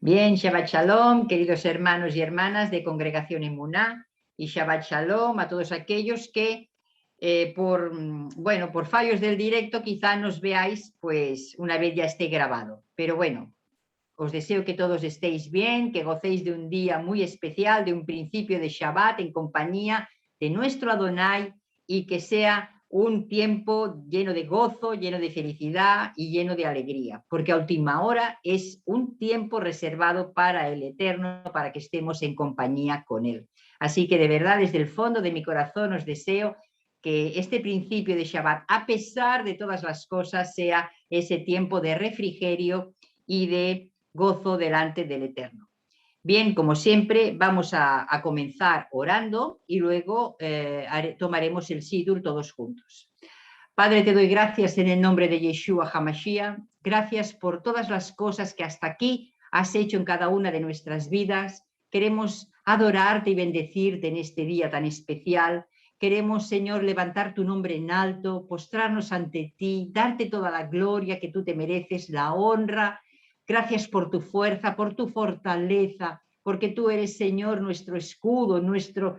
Bien, Shabbat Shalom, queridos hermanos y hermanas de Congregación Emuná, y Shabbat Shalom a todos aquellos que por fallos del directo quizá nos veáis pues una vez ya esté grabado. Pero bueno, os deseo que todos estéis bien, que gocéis de un día muy especial, de un principio de Shabbat en compañía de nuestro Adonai, y que sea un tiempo lleno de gozo, lleno de felicidad y lleno de alegría, porque a última hora es un tiempo reservado para el Eterno, para que estemos en compañía con Él. Así que de verdad, desde el fondo de mi corazón os deseo que este principio de Shabbat, a pesar de todas las cosas, sea ese tiempo de refrigerio y de gozo delante del Eterno. Bien, como siempre, vamos a comenzar orando y luego tomaremos el Sidur todos juntos. Padre, te doy gracias en el nombre de Yeshua HaMashiach. Gracias por todas las cosas que hasta aquí has hecho en cada una de nuestras vidas. Queremos adorarte y bendecirte en este día tan especial. Queremos, Señor, levantar tu nombre en alto, postrarnos ante ti, darte toda la gloria que tú te mereces, la honra. Gracias por tu fuerza, por tu fortaleza, porque tú eres, Señor, nuestro escudo, nuestro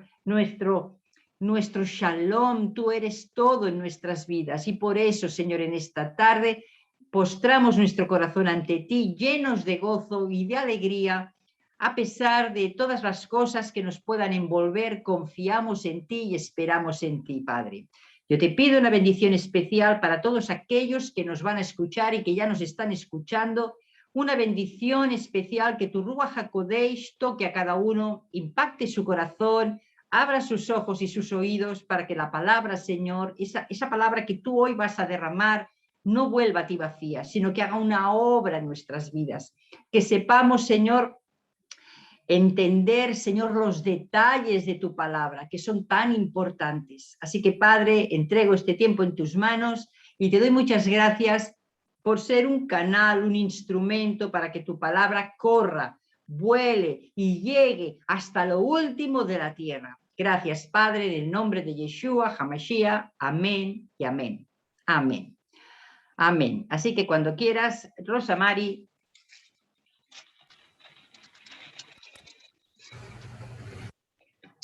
shalom, tú eres todo en nuestras vidas. Y por eso, Señor, en esta tarde postramos nuestro corazón ante ti, llenos de gozo y de alegría. A pesar de todas las cosas que nos puedan envolver, confiamos en ti y esperamos en ti, Padre. Yo te pido una bendición especial para todos aquellos que nos van a escuchar y que ya nos están escuchando. Una bendición especial, que tu Ruach HaKodesh toque a cada uno, impacte su corazón, abra sus ojos y sus oídos para que la palabra, Señor, esa palabra que tú hoy vas a derramar, no vuelva a ti vacía, sino que haga una obra en nuestras vidas. Que sepamos, Señor, entender, Señor, los detalles de tu palabra, que son tan importantes. Así que, Padre, entrego este tiempo en tus manos y te doy muchas gracias por ser un canal, un instrumento para que tu palabra corra, vuele y llegue hasta lo último de la tierra. Gracias, Padre, en el nombre de Yeshua HaMashiach. Amén y amén. Amén. Amén. Así que cuando quieras, Rosa Mari.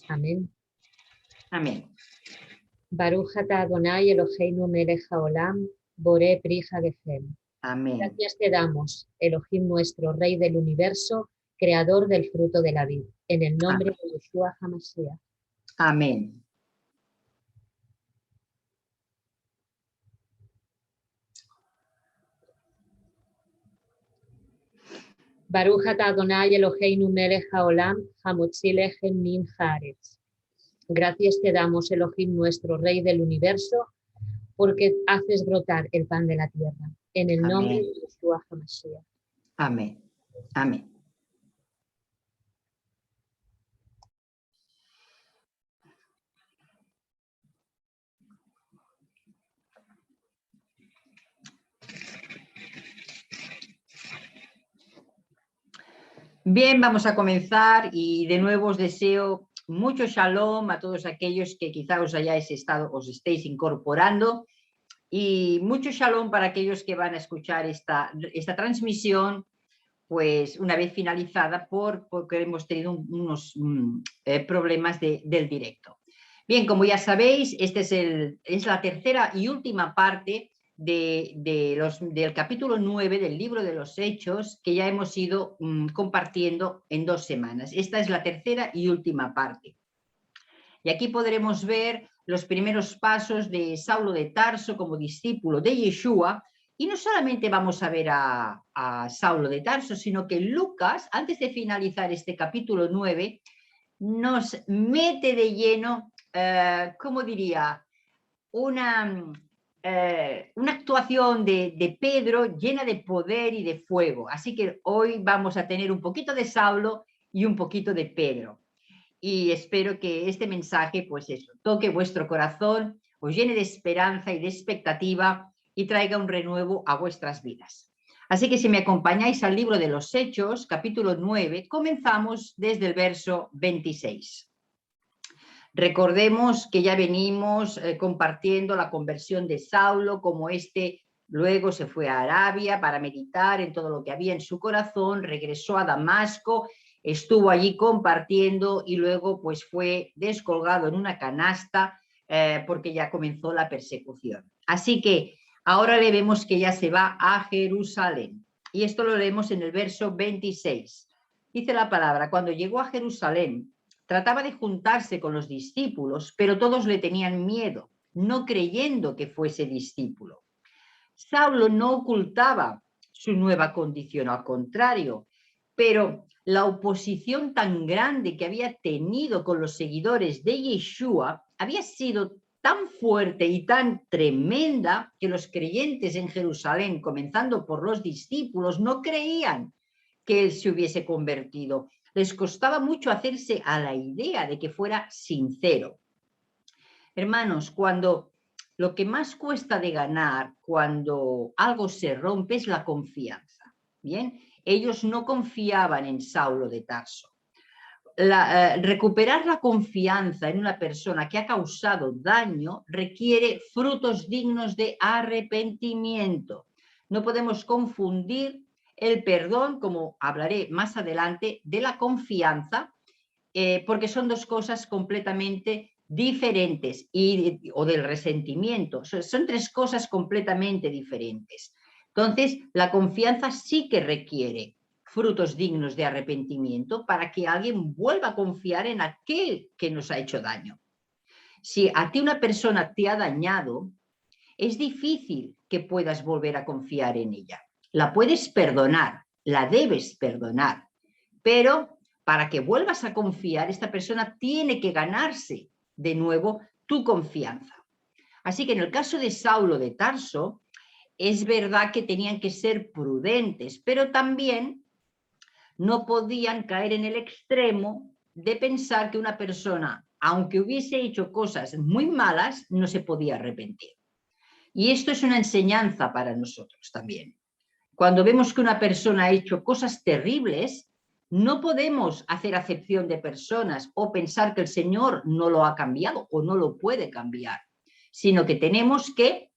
Amén. Amén. Baruch atah Adonai Eloheinu melech haolam, boré pri hagechem. Amén. Gracias te damos, Elohim nuestro, Rey del universo, Creador del fruto de la vid, en el nombre de Yeshua HaMashiach. Amén. Baruch atah Adonai Eloheinu melech haolam, hamotzi lechem min haaretz. Gracias te damos, Elohim nuestro, Rey del universo, porque haces brotar el pan de la tierra, en el nombre de Yeshua HaMashiach. Amén. Amén. Bien, vamos a comenzar y de nuevo os deseo mucho shalom a todos aquellos que quizá os estéis incorporando, y mucho shalom para aquellos que van a escuchar esta transmisión pues una vez finalizada, porque hemos tenido unos problemas del directo. Bien, como ya sabéis, esta es la tercera y última parte del capítulo 9 del libro de los Hechos, que ya hemos ido compartiendo en 2 semanas. Esta es la tercera y última parte. Y aquí podremos ver los primeros pasos de Saulo de Tarso como discípulo de Yeshua. Y no solamente vamos a ver a Saulo de Tarso, sino que Lucas, antes de finalizar este capítulo 9, nos mete de lleno, ¿cómo diría? Una actuación de Pedro llena de poder y de fuego. Así que hoy vamos a tener un poquito de Saulo y un poquito de Pedro. Y espero que este mensaje, pues eso, toque vuestro corazón, os llene de esperanza y de expectativa y traiga un renuevo a vuestras vidas. Así que si me acompañáis al libro de los Hechos, capítulo 9, comenzamos desde el verso 26. Recordemos que ya venimos compartiendo la conversión de Saulo como este Luego se fue a Arabia para meditar en todo lo que había en su corazón, regresó a Damasco, estuvo allí compartiendo y luego pues fue descolgado en una canasta porque ya comenzó la persecución. Así que ahora le vemos que ya se va a Jerusalén. Y esto lo leemos en el verso 26. Dice la palabra, cuando llegó a Jerusalén, trataba de juntarse con los discípulos, pero todos le tenían miedo, no creyendo que fuese discípulo. Saulo no ocultaba su nueva condición, al contrario, pero la oposición tan grande que había tenido con los seguidores de Yeshua había sido tan fuerte y tan tremenda que los creyentes en Jerusalén, comenzando por los discípulos, no creían que él se hubiese convertido. Les costaba mucho hacerse a la idea de que fuera sincero. Hermanos, cuando lo que más cuesta de ganar cuando algo se rompe es la confianza. Bien, ellos no confiaban en Saulo de Tarso. Recuperar la confianza en una persona que ha causado daño requiere frutos dignos de arrepentimiento. No podemos confundir el perdón, como hablaré más adelante, de la confianza, porque son dos cosas completamente diferentes, o del resentimiento. Son tres cosas completamente diferentes. Entonces, la confianza sí que requiere frutos dignos de arrepentimiento para que alguien vuelva a confiar en aquel que nos ha hecho daño. Si a ti una persona te ha dañado, es difícil que puedas volver a confiar en ella. La puedes perdonar, la debes perdonar, pero para que vuelvas a confiar, esta persona tiene que ganarse de nuevo tu confianza. Así que en el caso de Saulo de Tarso, es verdad que tenían que ser prudentes, pero también no podían caer en el extremo de pensar que una persona, aunque hubiese hecho cosas muy malas, no se podía arrepentir. Y esto es una enseñanza para nosotros también. Cuando vemos que una persona ha hecho cosas terribles, no podemos hacer acepción de personas o pensar que el Señor no lo ha cambiado o no lo puede cambiar, sino que tenemos que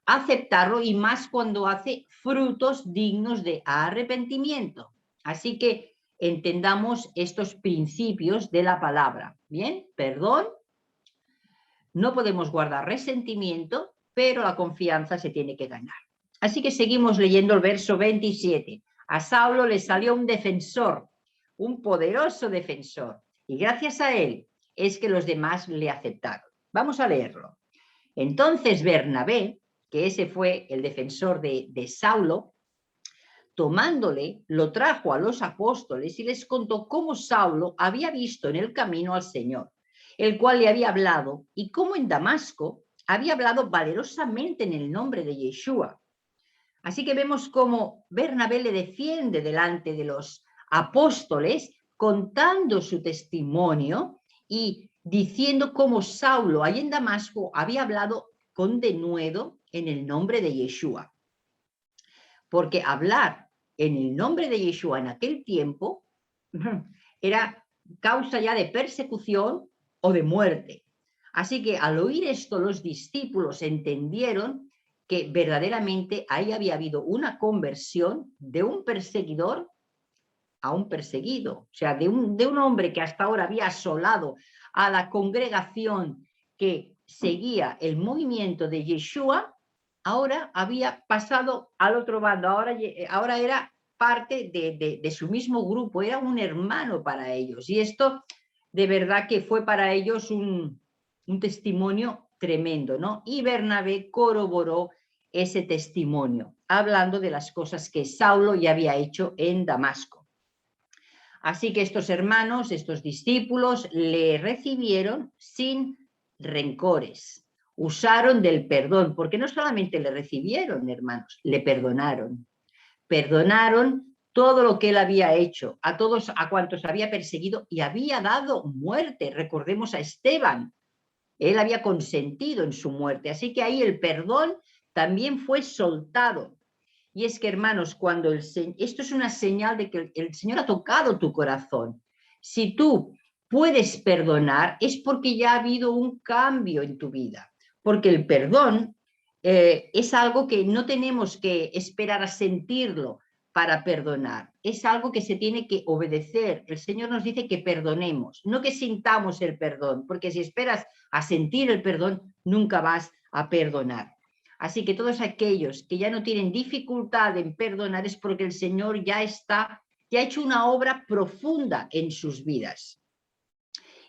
aceptarlo, y más cuando hace frutos dignos de arrepentimiento. Así que entendamos estos principios de la palabra. Bien, perdón, no podemos guardar resentimiento, pero la confianza se tiene que ganar. Así que seguimos leyendo el verso 27. A Saulo le salió un defensor, un poderoso defensor, y gracias a él es que los demás le aceptaron. Vamos a leerlo. Entonces Bernabé, que ese fue el defensor de Saulo, tomándole, lo trajo a los apóstoles y les contó cómo Saulo había visto en el camino al Señor, el cual le había hablado, y cómo en Damasco había hablado valerosamente en el nombre de Yeshua. Así que vemos cómo Bernabé le defiende delante de los apóstoles, contando su testimonio y diciendo cómo Saulo, ahí en Damasco, había hablado con denuedo en el nombre de Yeshua. Porque hablar en el nombre de Yeshua en aquel tiempo era causa ya de persecución o de muerte. Así que al oír esto, los discípulos entendieron que verdaderamente ahí había habido una conversión de un perseguidor a un perseguido. O sea, de un hombre que hasta ahora había asolado a la congregación que seguía el movimiento de Yeshua, ahora había pasado al otro bando, ahora era parte de su mismo grupo, era un hermano para ellos. Y esto de verdad que fue para ellos un testimonio tremendo, ¿no? Y Bernabé corroboró ese testimonio, hablando de las cosas que Saulo ya había hecho en Damasco. Así que estos hermanos, estos discípulos, le recibieron sin rencores. Usaron del perdón, porque no solamente le recibieron, hermanos, le perdonaron. Perdonaron todo lo que él había hecho, a todos, a cuantos había perseguido y había dado muerte. Recordemos a Esteban. Él había consentido en su muerte. Así que ahí el perdón también fue soltado. Y es que, hermanos, cuando esto es una señal de que el Señor ha tocado tu corazón. Si tú puedes perdonar, es porque ya ha habido un cambio en tu vida. Porque el perdón es algo que no tenemos que esperar a sentirlo para perdonar. Es algo que se tiene que obedecer. El Señor nos dice que perdonemos, no que sintamos el perdón, porque si esperas a sentir el perdón, nunca vas a perdonar. Así que todos aquellos que ya no tienen dificultad en perdonar es porque el Señor ya ha hecho una obra profunda en sus vidas.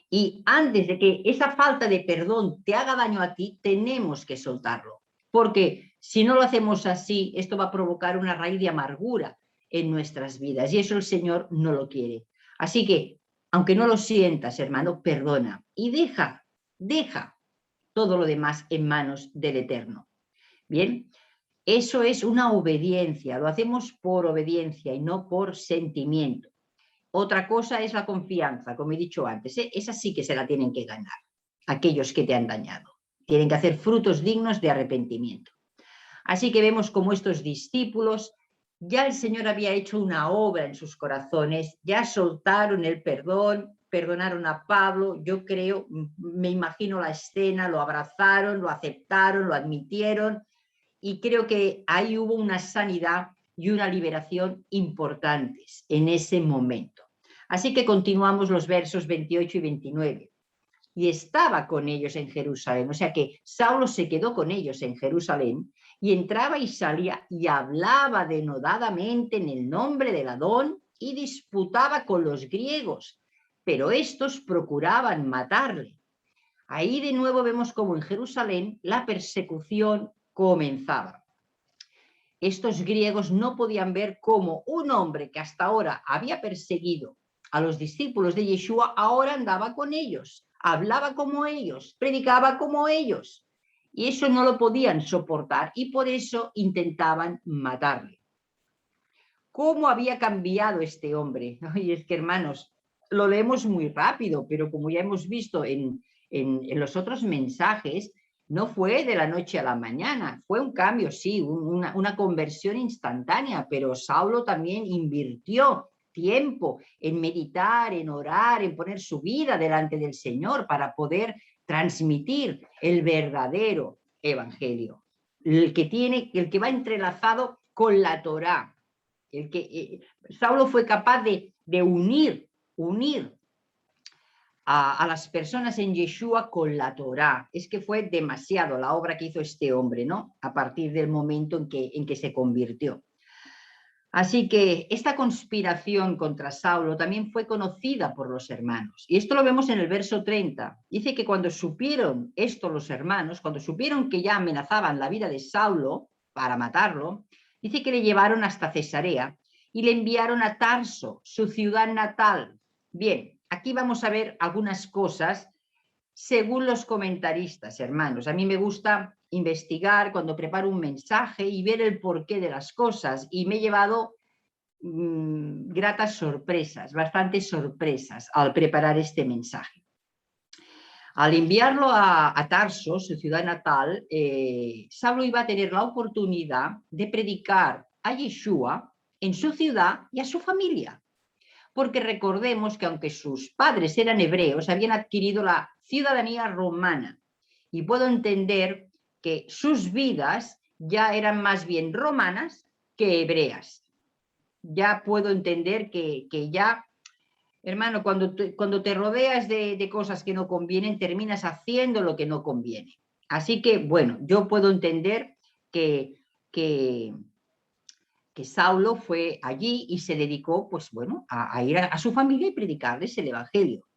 Y antes de que esa falta de perdón te haga daño a ti, tenemos que soltarlo. Porque si no lo hacemos así, esto va a provocar una raíz de amargura en nuestras vidas. Y eso el Señor no lo quiere. Así que, aunque no lo sientas, hermano, perdona. Y deja todo lo demás en manos del Eterno. Bien, eso es una obediencia. Lo hacemos por obediencia y no por sentimiento. Otra cosa es la confianza, como he dicho antes, ¿eh? Esa sí que se la tienen que ganar, aquellos que te han dañado. Tienen que hacer frutos dignos de arrepentimiento. Así que vemos cómo estos discípulos, ya el Señor había hecho una obra en sus corazones, ya soltaron el perdón, perdonaron a Pablo, yo creo, me imagino la escena, lo abrazaron, lo aceptaron, lo admitieron, y creo que ahí hubo una sanidad y una liberación importantes en ese momento. Así que continuamos los versos 28 y 29. Y estaba con ellos en Jerusalén, o sea que Saulo se quedó con ellos en Jerusalén y entraba y salía y hablaba denodadamente en el nombre del Adón y disputaba con los griegos, pero estos procuraban matarle. Ahí de nuevo vemos como en Jerusalén la persecución comenzaba. Estos griegos no podían ver cómo un hombre que hasta ahora había perseguido a los discípulos de Yeshua ahora andaba con ellos, hablaba como ellos, predicaba como ellos. Y eso no lo podían soportar y por eso intentaban matarle. ¿Cómo había cambiado este hombre? Y es que, hermanos, lo leemos muy rápido, pero como ya hemos visto en los otros mensajes, no fue de la noche a la mañana, fue un cambio, sí, una conversión instantánea, pero Saulo también invirtió tiempo en meditar, en orar, en poner su vida delante del Señor para poder transmitir el verdadero evangelio, el que va entrelazado con la Torá. Saulo fue capaz de unir a las personas en Yeshua con la Torá. Es que fue demasiado la obra que hizo este hombre, ¿no? A partir del momento en que se convirtió. Así que esta conspiración contra Saulo también fue conocida por los hermanos. Y esto lo vemos en el verso 30. Dice que cuando supieron esto los hermanos, cuando supieron que ya amenazaban la vida de Saulo para matarlo, dice que le llevaron hasta Cesarea y le enviaron a Tarso, su ciudad natal. Bien, aquí vamos a ver algunas cosas según los comentaristas, hermanos. A mí me gusta investigar cuando preparo un mensaje y ver el porqué de las cosas, y me he llevado gratas sorpresas, bastantes sorpresas al preparar este mensaje. Al enviarlo a Tarso, su ciudad natal, Saulo iba a tener la oportunidad de predicar a Yeshua en su ciudad y a su familia. Porque recordemos que aunque sus padres eran hebreos, habían adquirido la ciudadanía romana. Y puedo entender que sus vidas ya eran más bien romanas que hebreas. Ya puedo entender que ya, hermano, cuando te rodeas de cosas que no convienen, terminas haciendo lo que no conviene. Así que, bueno, yo puedo entender que Saulo fue allí y se dedicó, pues bueno, a ir a su familia y predicarles el evangelio.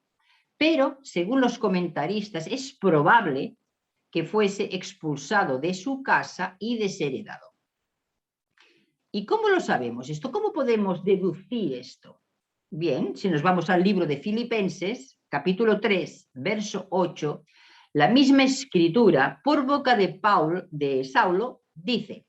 Pero, según los comentaristas, es probable que fuese expulsado de su casa y desheredado. ¿Y cómo lo sabemos esto? ¿Cómo podemos deducir esto? Bien, si nos vamos al libro de Filipenses, capítulo 3, verso 8, la misma escritura, por boca de Saulo, dice: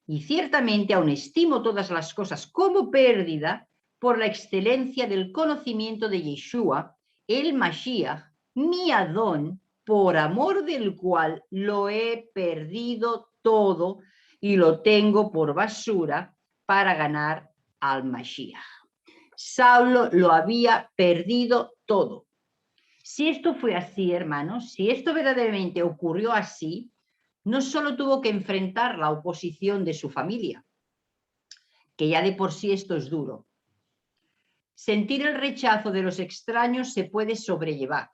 y ciertamente aún estimo todas las cosas como pérdida por la excelencia del conocimiento de Yeshua, el Mashiach, mi Adón, por amor del cual lo he perdido todo y lo tengo por basura para ganar al Mashiach. Saulo lo había perdido todo. Si esto fue así, hermanos, si esto verdaderamente ocurrió así, no solo tuvo que enfrentar la oposición de su familia, que ya de por sí esto es duro. Sentir el rechazo de los extraños se puede sobrellevar,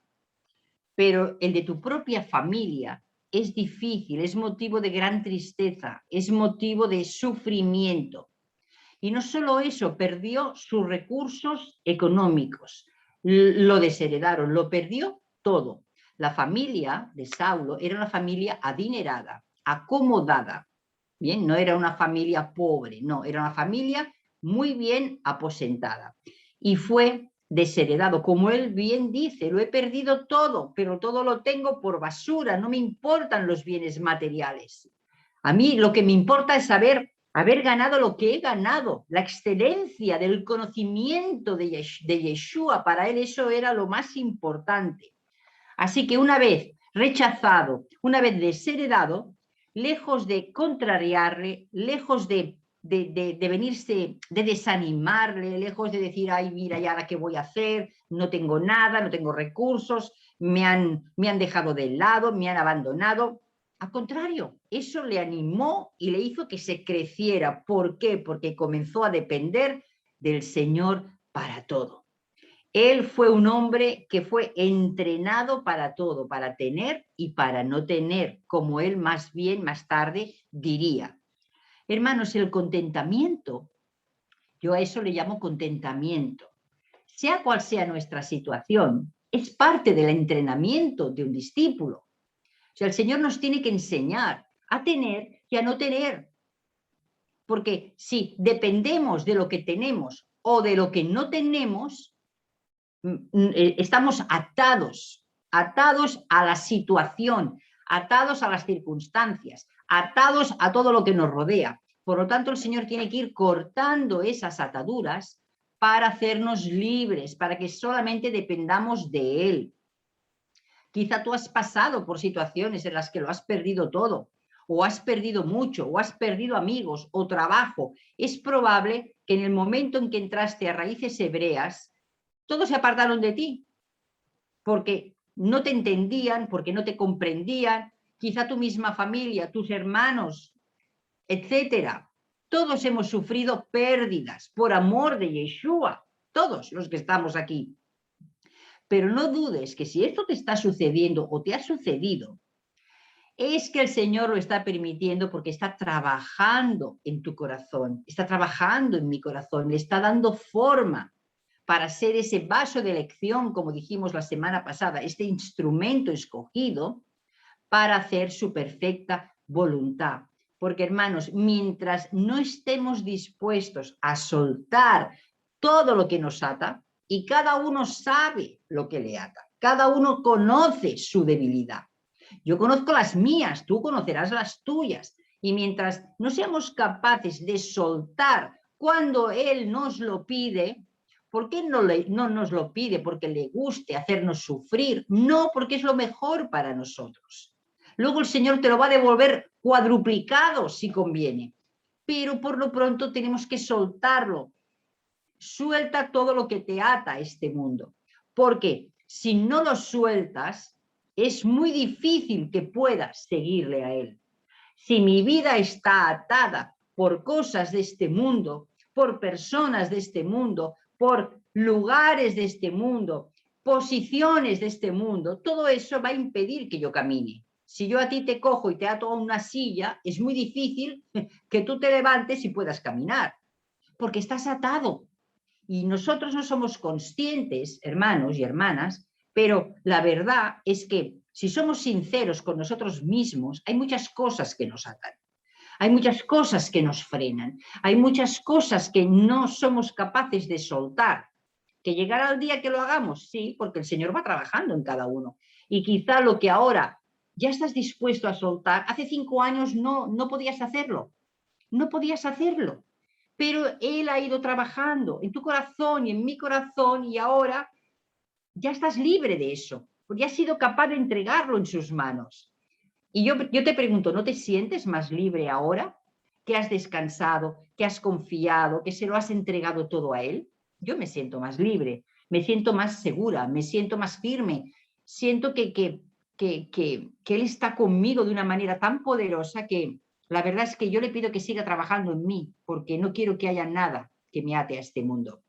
pero el de tu propia familia es difícil, es motivo de gran tristeza, es motivo de sufrimiento. Y no solo eso, perdió sus recursos económicos, lo desheredaron, lo perdió todo. La familia de Saulo era una familia adinerada, acomodada. Bien, no era una familia pobre, no, era una familia muy bien aposentada. Y fue desheredado, como él bien dice, lo he perdido todo, pero todo lo tengo por basura, no me importan los bienes materiales. A mí lo que me importa es haber ganado lo que he ganado, la excelencia del conocimiento de Yeshua, para él eso era lo más importante. Así que una vez rechazado, una vez desheredado, lejos de contrariarle, lejos de venirse, de desanimarle, lejos de decir, ay, mira, ¿y ahora qué voy a hacer? No tengo nada, no tengo recursos, me han dejado de lado, me han abandonado. Al contrario, eso le animó y le hizo que se creciera. ¿Por qué? Porque comenzó a depender del Señor para todo. Él fue un hombre que fue entrenado para todo, para tener y para no tener, como él más bien más tarde diría. Hermanos, el contentamiento, yo a eso le llamo contentamiento. Sea cual sea nuestra situación, es parte del entrenamiento de un discípulo. O sea, el Señor nos tiene que enseñar a tener y a no tener. Porque si dependemos de lo que tenemos o de lo que no tenemos, estamos atados a la situación, atados a las circunstancias, atados a todo lo que nos rodea. Por lo tanto, el Señor tiene que ir cortando esas ataduras para hacernos libres, para que solamente dependamos de Él. Quizá tú has pasado por situaciones en las que lo has perdido todo, o has perdido mucho, o has perdido amigos o trabajo. Es probable que en el momento en que entraste a Raíces Hebreas, todos se apartaron de ti, porque no te entendían, porque no te comprendían, quizá tu misma familia, tus hermanos, etcétera. Todos hemos sufrido pérdidas por amor de Yeshua, todos los que estamos aquí. Pero no dudes que si esto te está sucediendo o te ha sucedido, es que el Señor lo está permitiendo porque está trabajando en tu corazón, está trabajando en mi corazón, le está dando forma para ser ese vaso de elección, como dijimos la semana pasada, este instrumento escogido para hacer su perfecta voluntad. Porque, hermanos, mientras no estemos dispuestos a soltar todo lo que nos ata, y cada uno sabe lo que le ata, cada uno conoce su debilidad. Yo conozco las mías, tú conocerás las tuyas. Y mientras no seamos capaces de soltar cuando Él nos lo pide, ¿por qué no nos lo pide? Porque le guste hacernos sufrir. No, porque es lo mejor para nosotros. Luego el Señor te lo va a devolver cuadruplicado si conviene. Pero por lo pronto tenemos que soltarlo. Suelta todo lo que te ata a este mundo. Porque si no lo sueltas, es muy difícil que puedas seguirle a Él. Si mi vida está atada por cosas de este mundo, por personas de este mundo, por lugares de este mundo, posiciones de este mundo, todo eso va a impedir que yo camine. Si yo a ti te cojo y te ato a una silla, es muy difícil que tú te levantes y puedas caminar, porque estás atado. Y nosotros no somos conscientes, hermanos y hermanas, pero la verdad es que si somos sinceros con nosotros mismos, hay muchas cosas que nos atan. Hay muchas cosas que nos frenan, hay muchas cosas que no somos capaces de soltar. Que llegará el día que lo hagamos, sí, porque el Señor va trabajando en cada uno. Y quizá lo que ahora ya estás dispuesto a soltar, hace 5 años no podías hacerlo, no podías hacerlo. Pero Él ha ido trabajando en tu corazón y en mi corazón y ahora ya estás libre de eso, porque has sido capaz de entregarlo en sus manos. Y yo te pregunto, ¿no te sientes más libre ahora que has descansado, que has confiado, que se lo has entregado todo a Él? Yo me siento más libre, me siento más segura, me siento más firme, siento que Él está conmigo de una manera tan poderosa que la verdad es que yo le pido que siga trabajando en mí, porque no quiero que haya nada que me ate a este mundo.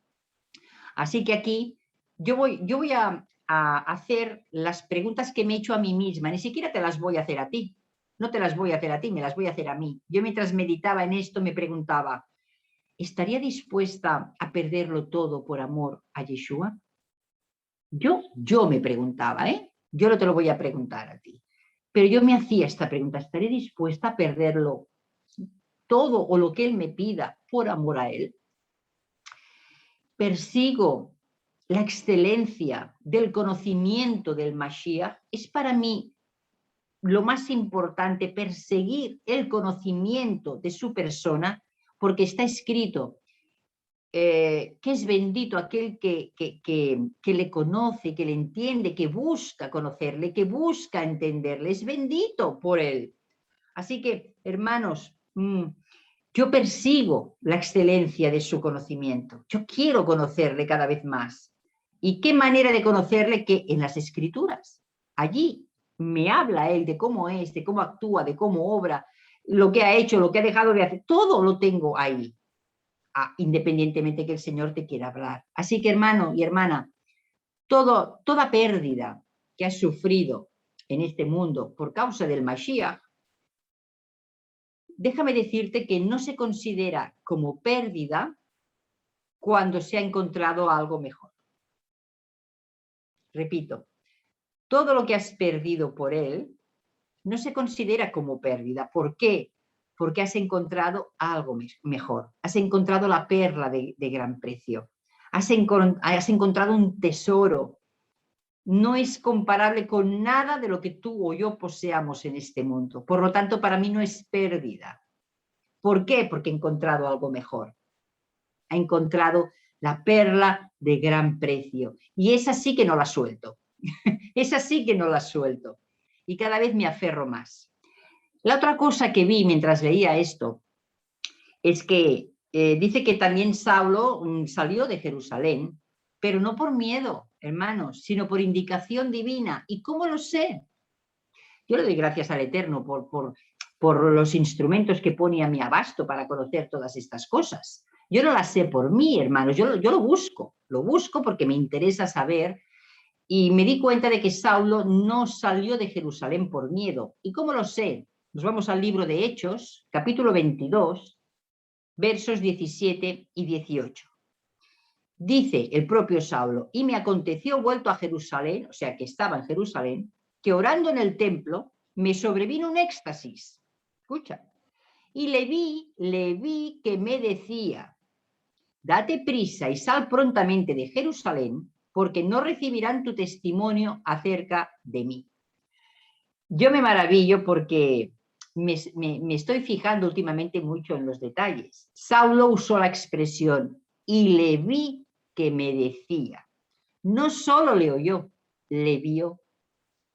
Así que aquí yo voy a hacer las preguntas que me he hecho a mí misma, ni siquiera te las voy a hacer a ti, no te las voy a hacer a ti, me las voy a hacer a mí. Yo mientras meditaba en esto me preguntaba, ¿estaría dispuesta a perderlo todo por amor a Yeshua? Yo me preguntaba, yo no te lo voy a preguntar a ti, pero yo me hacía esta pregunta, ¿estaré dispuesta a perderlo todo o lo que Él me pida por amor a Él? Persigo la excelencia del conocimiento del Mashiach. Es para mí lo más importante perseguir el conocimiento de su persona, porque está escrito que es bendito aquel que le conoce, que le entiende, que busca conocerle, que busca entenderle. Es bendito por él. Así que, hermanos, yo persigo la excelencia de su conocimiento. Yo quiero conocerle cada vez más. ¿Y qué manera de conocerle que en las Escrituras? Allí me habla él de cómo es, de cómo actúa, de cómo obra, lo que ha hecho, lo que ha dejado de hacer. Todo lo tengo ahí, independientemente que el Señor te quiera hablar. Así que, hermano y hermana, toda pérdida que has sufrido en este mundo por causa del Mashiach, déjame decirte que no se considera como pérdida cuando se ha encontrado algo mejor. Repito, todo lo que has perdido por él no se considera como pérdida. ¿Por qué? Porque has encontrado algo mejor. Has encontrado la perla de gran precio. Has encontrado un tesoro. No es comparable con nada de lo que tú o yo poseamos en este mundo. Por lo tanto, para mí no es pérdida. ¿Por qué? Porque he encontrado algo mejor. Ha encontrado la perla de gran precio. Y esa sí que no la suelto. Esa sí que no la suelto. Y cada vez me aferro más. La otra cosa que vi mientras leía esto es que dice que también Saulo salió de Jerusalén, pero no por miedo, hermanos, sino por indicación divina. ¿Y cómo lo sé? Yo le doy gracias al Eterno por los instrumentos que pone a mi abasto para conocer todas estas cosas. Yo no las sé por mí, hermanos, yo lo busco porque me interesa saber, y me di cuenta de que Saulo no salió de Jerusalén por miedo. ¿Y cómo lo sé? Nos vamos al libro de Hechos, capítulo 22, versos 17 y 18. Dice el propio Saulo, y me aconteció vuelto a Jerusalén, o sea que estaba en Jerusalén, que orando en el templo me sobrevino un éxtasis. Escucha. Y le vi que me decía, date prisa y sal prontamente de Jerusalén, porque no recibirán tu testimonio acerca de mí. Yo me maravillo porque me estoy fijando últimamente mucho en los detalles. Saulo usó la expresión, y le vi que me decía. No solo le oyó, le vio.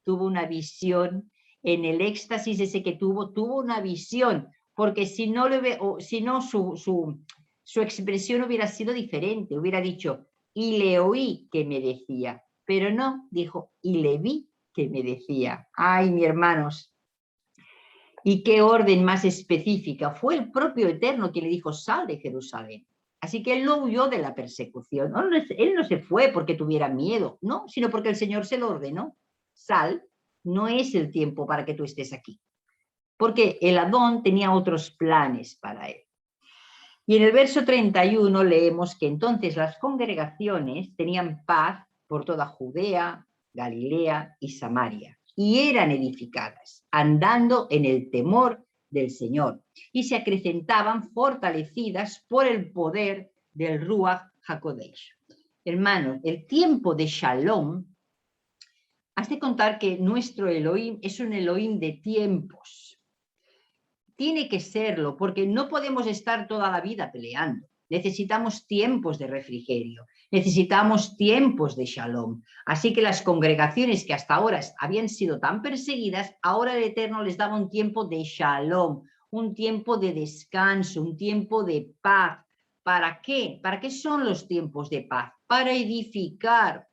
Tuvo una visión. En el éxtasis ese que tuvo una visión, porque si no, su expresión hubiera sido diferente, hubiera dicho, y le oí que me decía, pero no, dijo, y le vi que me decía. Ay, mis hermanos, y qué orden más específica. Fue el propio Eterno quien le dijo, sal de Jerusalén. Así que él no huyó de la persecución. Él no se fue porque tuviera miedo, no, sino porque el Señor se lo ordenó. Sal, no es el tiempo para que tú estés aquí. Porque el Adón tenía otros planes para él. Y en el verso 31 leemos que entonces las congregaciones tenían paz por toda Judea, Galilea y Samaria, y eran edificadas, andando en el temor del Señor, y se acrecentaban fortalecidas por el poder del Ruach HaKodesh. Hermanos, el tiempo de Shalom, has de contar que nuestro Elohim es un Elohim de tiempos. Tiene que serlo, porque no podemos estar toda la vida peleando. Necesitamos tiempos de refrigerio, necesitamos tiempos de shalom. Así que las congregaciones que hasta ahora habían sido tan perseguidas, ahora el Eterno les daba un tiempo de shalom, un tiempo de descanso, un tiempo de paz. ¿Para qué? ¿Para qué son los tiempos de paz? Para edificar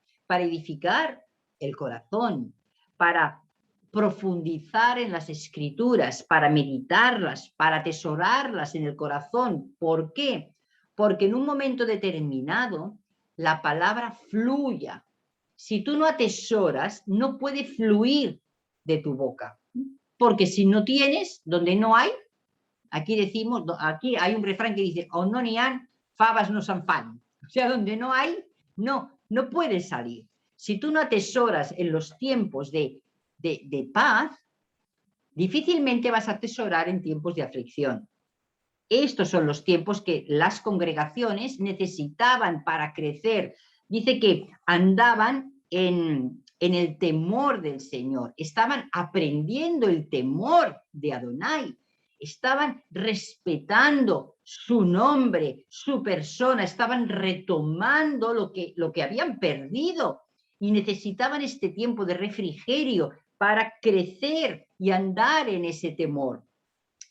el corazón, para profundizar en las escrituras, para meditarlas, para atesorarlas en el corazón. ¿Por qué? Porque en un momento determinado la palabra fluya. Si tú no atesoras, no puede fluir de tu boca. Porque si no tienes, donde no hay, aquí decimos, aquí hay un refrán que dice, on no n'hi ha, favas no se'n fan. O sea, donde no hay, no puede salir. Si tú no atesoras en los tiempos de paz, difícilmente vas a atesorar en tiempos de aflicción. Estos son los tiempos que las congregaciones necesitaban para crecer. Dice que andaban en el temor del Señor, estaban aprendiendo el temor de Adonai, estaban respetando su nombre, su persona, estaban retomando lo que habían perdido y necesitaban este tiempo de refrigerio para crecer y andar en ese temor.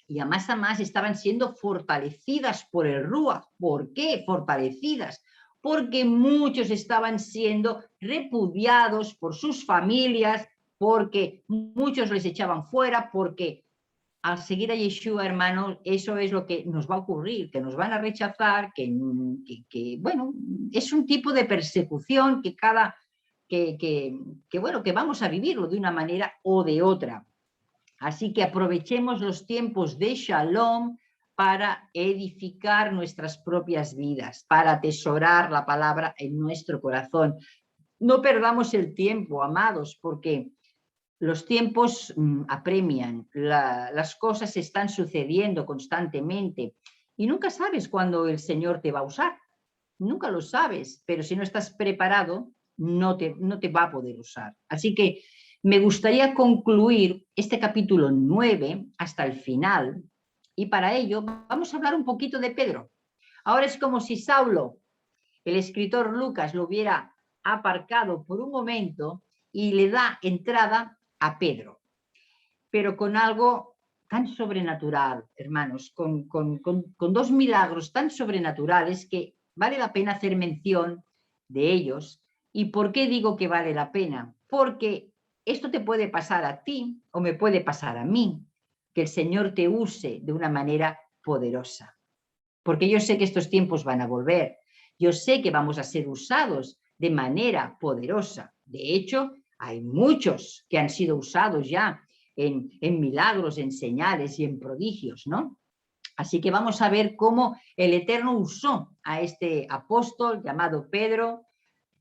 Y a más estaban siendo fortalecidas por el Ruach. ¿Por qué fortalecidas? Porque muchos estaban siendo repudiados por sus familias, porque muchos les echaban fuera, porque al seguir a Yeshua, hermanos, eso es lo que nos va a ocurrir, que nos van a rechazar, que bueno, es un tipo de persecución que vamos a vivirlo de una manera o de otra. Así que aprovechemos los tiempos de Shalom para edificar nuestras propias vidas, para atesorar la palabra en nuestro corazón. No perdamos el tiempo, amados, porque los tiempos apremian, las cosas están sucediendo constantemente y nunca sabes cuándo el Señor te va a usar. Nunca lo sabes, pero si no estás preparado, no te va a poder usar. Así que me gustaría concluir este capítulo 9 hasta el final y para ello vamos a hablar un poquito de Pedro. Ahora es como si Saulo, el escritor Lucas, lo hubiera aparcado por un momento y le da entrada a Pedro, pero con algo tan sobrenatural, hermanos, con dos milagros tan sobrenaturales que vale la pena hacer mención de ellos. ¿Y por qué digo que vale la pena? Porque esto te puede pasar a ti o me puede pasar a mí, que el Señor te use de una manera poderosa. Porque yo sé que estos tiempos van a volver. Yo sé que vamos a ser usados de manera poderosa. De hecho, hay muchos que han sido usados ya en milagros, en señales y en prodigios, ¿no? Así que vamos a ver cómo el Eterno usó a este apóstol llamado Pedro,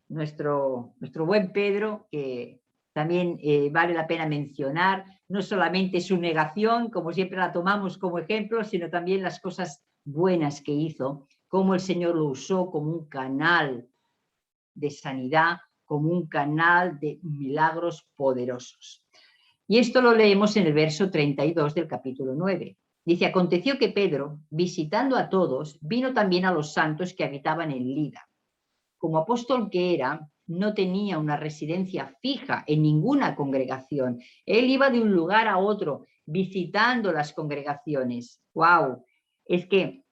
nuestro buen Pedro, que también vale la pena mencionar, no solamente su negación, como siempre la tomamos como ejemplo, sino también las cosas buenas que hizo, cómo el Señor lo usó como un canal de sanidad, como un canal de milagros poderosos. Y esto lo leemos en el verso 32 del capítulo 9. Dice, aconteció que Pedro, visitando a todos, vino también a los santos que habitaban en Lida. Como apóstol que era, no tenía una residencia fija en ninguna congregación. Él iba de un lugar a otro, visitando las congregaciones. ¡Wow! Es que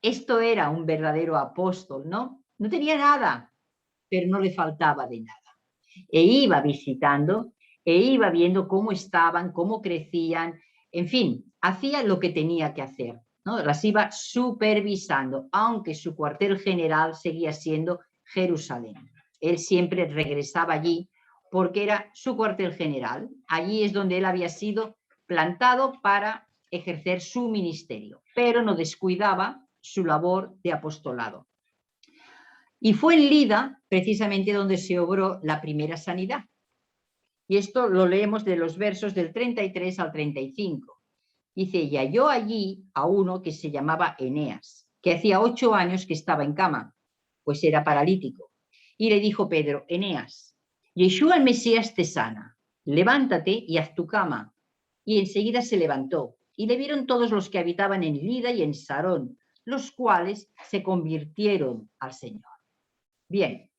esto era un verdadero apóstol, ¿no? No tenía nada, pero no le faltaba de nada. E iba visitando, e iba viendo cómo estaban, cómo crecían, en fin, hacía lo que tenía que hacer, ¿no? Las iba supervisando, aunque su cuartel general seguía siendo Jerusalén. Él siempre regresaba allí porque era su cuartel general. Allí es donde él había sido plantado para ejercer su ministerio, pero no descuidaba su labor de apostolado. Y fue en Lida, precisamente, donde se obró la primera sanidad. Y esto lo leemos de los versos del 33 al 35. Dice, y halló allí a uno que se llamaba Eneas, que hacía 8 años que estaba en cama, pues era paralítico. Y le dijo Pedro, Eneas, Yeshua el Mesías te sana, levántate y haz tu cama. Y enseguida se levantó, y le vieron todos los que habitaban en Lida y en Sarón, los cuales se convirtieron al Señor. Bien,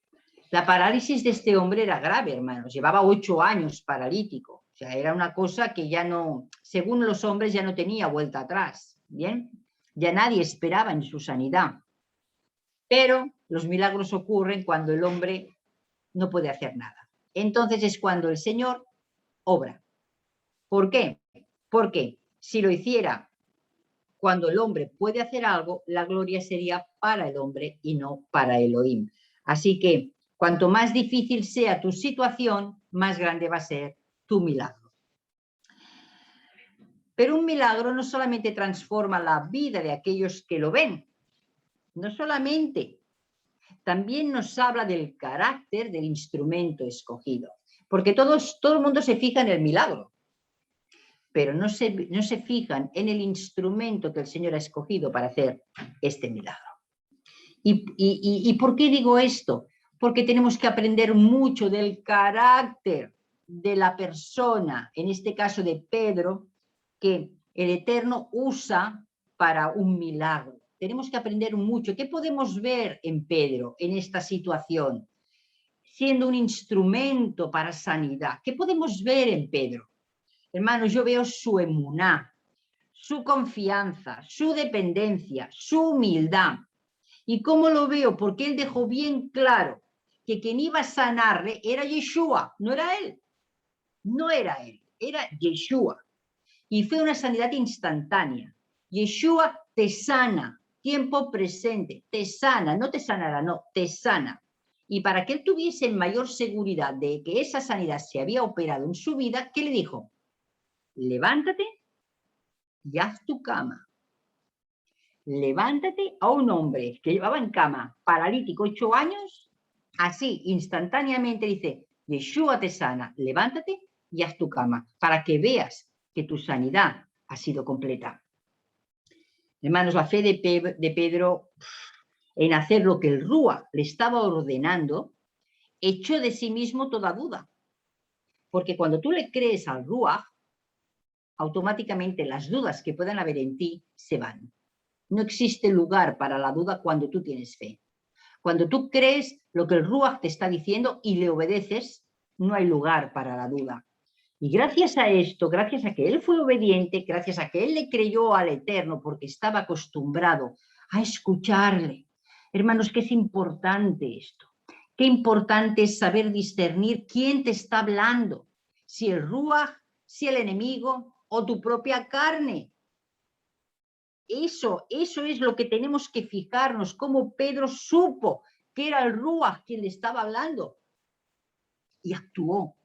la parálisis de este hombre era grave, hermanos. Llevaba 8 años paralítico. O sea, era una cosa que ya no, según los hombres, ya no tenía vuelta atrás. Bien, ya nadie esperaba en su sanidad. Pero los milagros ocurren cuando el hombre no puede hacer nada. Entonces es cuando el Señor obra. ¿Por qué? Porque si lo hiciera cuando el hombre puede hacer algo, la gloria sería para el hombre y no para Elohim. Así que cuanto más difícil sea tu situación, más grande va a ser tu milagro. Pero un milagro no solamente transforma la vida de aquellos que lo ven, no solamente, también nos habla del carácter del instrumento escogido. Porque todo el mundo se fija en el milagro, pero no se fijan en el instrumento que el Señor ha escogido para hacer este milagro. ¿Y por qué digo esto? Porque tenemos que aprender mucho del carácter de la persona, en este caso de Pedro, que el Eterno usa para un milagro. Tenemos que aprender mucho. ¿Qué podemos ver en Pedro en esta situación? Siendo un instrumento para sanidad. ¿Qué podemos ver en Pedro? Hermanos, yo veo su emuná, su confianza, su dependencia, su humildad. ¿Y cómo lo veo? Porque él dejó bien claro que quien iba a sanarle era Yeshua, no era él. No era él, era Yeshua. Y fue una sanidad instantánea. Yeshua te sana, tiempo presente, te sana, no te sanará, no, te sana. Y para que él tuviese mayor seguridad de que esa sanidad se había operado en su vida, ¿qué le dijo? Levántate y haz tu cama. Levántate a un hombre que llevaba en cama, paralítico, 8 años, así, instantáneamente dice, Yeshua te sana, levántate y haz tu cama, para que veas que tu sanidad ha sido completa. Hermanos, la fe de Pedro en hacer lo que el Rúa le estaba ordenando, echó de sí mismo toda duda. Porque cuando tú le crees al Rúa, automáticamente las dudas que puedan haber en ti se van. No existe lugar para la duda cuando tú tienes fe. Cuando tú crees lo que el Ruach te está diciendo y le obedeces, no hay lugar para la duda. Y gracias a esto, gracias a que él fue obediente, gracias a que él le creyó al Eterno porque estaba acostumbrado a escucharle. Hermanos, que es importante esto. Qué importante es saber discernir quién te está hablando. Si el Ruach, si el enemigo o tu propia carne. Eso es lo que tenemos que fijarnos, cómo Pedro supo que era el Ruach quien le estaba hablando. Y actuó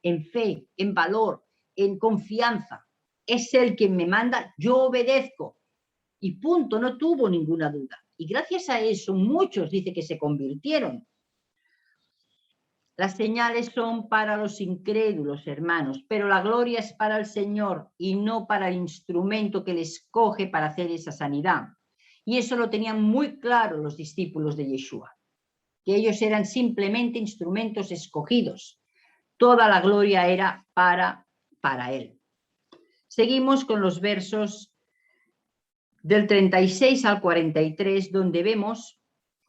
en fe, en valor, en confianza. Es él quien me manda, yo obedezco. Y punto, no tuvo ninguna duda. Y gracias a eso muchos dicen que se convirtieron. Las señales son para los incrédulos, hermanos, pero la gloria es para el Señor y no para el instrumento que le escoge para hacer esa sanidad. Y eso lo tenían muy claro los discípulos de Yeshua, que ellos eran simplemente instrumentos escogidos. Toda la gloria era para él. Seguimos con los versos del 36 al 43, donde vemos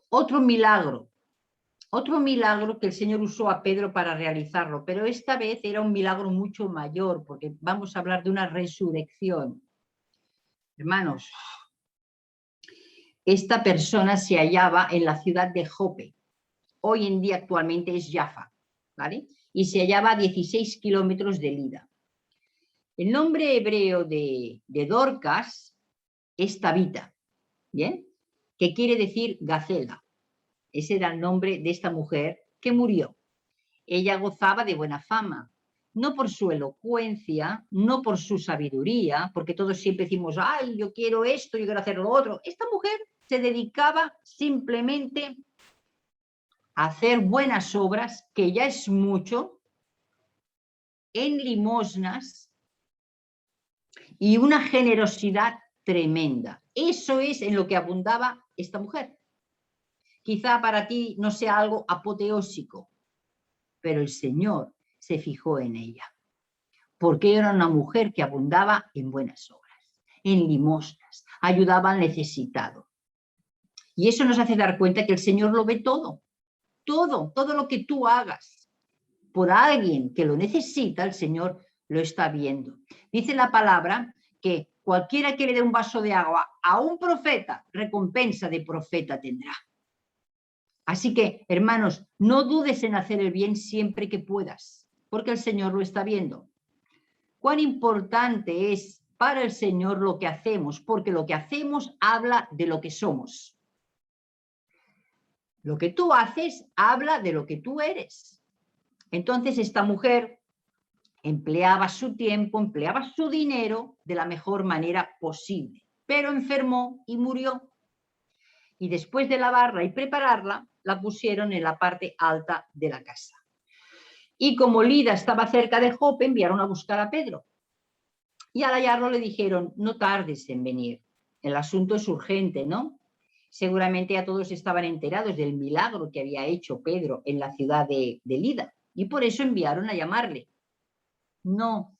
otro milagro que el Señor usó a Pedro para realizarlo, pero esta vez era un milagro mucho mayor, porque vamos a hablar de una resurrección. Hermanos, esta persona se hallaba en la ciudad de Jope, hoy en día actualmente es Jaffa, ¿vale? Y se hallaba a 16 kilómetros de Lida. El nombre hebreo de Dorcas es Tabita, ¿bien? Que quiere decir gacela. Ese era el nombre de esta mujer que murió. Ella gozaba de buena fama, no por su elocuencia, no por su sabiduría, porque todos siempre decimos, ay, yo quiero esto, yo quiero hacer lo otro. Esta mujer se dedicaba simplemente a hacer buenas obras, que ya es mucho, en limosnas y una generosidad tremenda. Eso es en lo que abundaba esta mujer. Quizá para ti no sea algo apoteósico, pero el Señor se fijó en ella, porque era una mujer que abundaba en buenas obras, en limosnas, ayudaba al necesitado. Y eso nos hace dar cuenta que el Señor lo ve todo, todo lo que tú hagas por alguien que lo necesita, el Señor lo está viendo. Dice la palabra que cualquiera que le dé un vaso de agua a un profeta, recompensa de profeta tendrá. Así que, hermanos, no dudes en hacer el bien siempre que puedas, porque el Señor lo está viendo. cuán importante es para el Señor lo que hacemos, porque lo que hacemos habla de lo que somos. Lo que tú haces habla de lo que tú eres. Entonces esta mujer empleaba su tiempo, empleaba su dinero de la mejor manera posible, pero enfermó y murió. Y después de lavarla y prepararla, la pusieron en la parte alta de la casa. Y como Lida estaba cerca de Jope, enviaron a buscar a Pedro. Y al hallarlo le dijeron, no tardes en venir, el asunto es urgente, ¿no? Seguramente ya todos estaban enterados del milagro que había hecho Pedro en la ciudad de Lida, y por eso enviaron a llamarle. No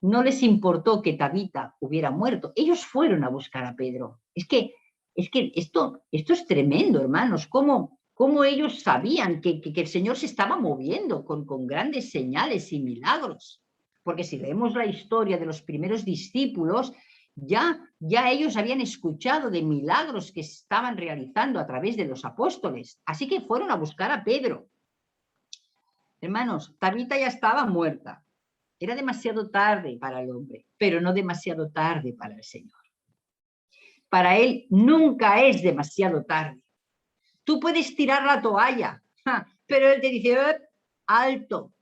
les importó que Tabita hubiera muerto. Ellos fueron a buscar a Pedro. Es que esto es tremendo, hermanos. ¿Cómo ellos sabían que el Señor se estaba moviendo con grandes señales y milagros? Porque si leemos la historia de los primeros discípulos, ya ellos habían escuchado de milagros que estaban realizando a través de los apóstoles. Así que fueron a buscar a Pedro. Hermanos, Tabita ya estaba muerta. Era demasiado tarde para el hombre, pero no demasiado tarde para el Señor. Para Él nunca es demasiado tarde. Tú puedes tirar la toalla, pero Él te dice, alto,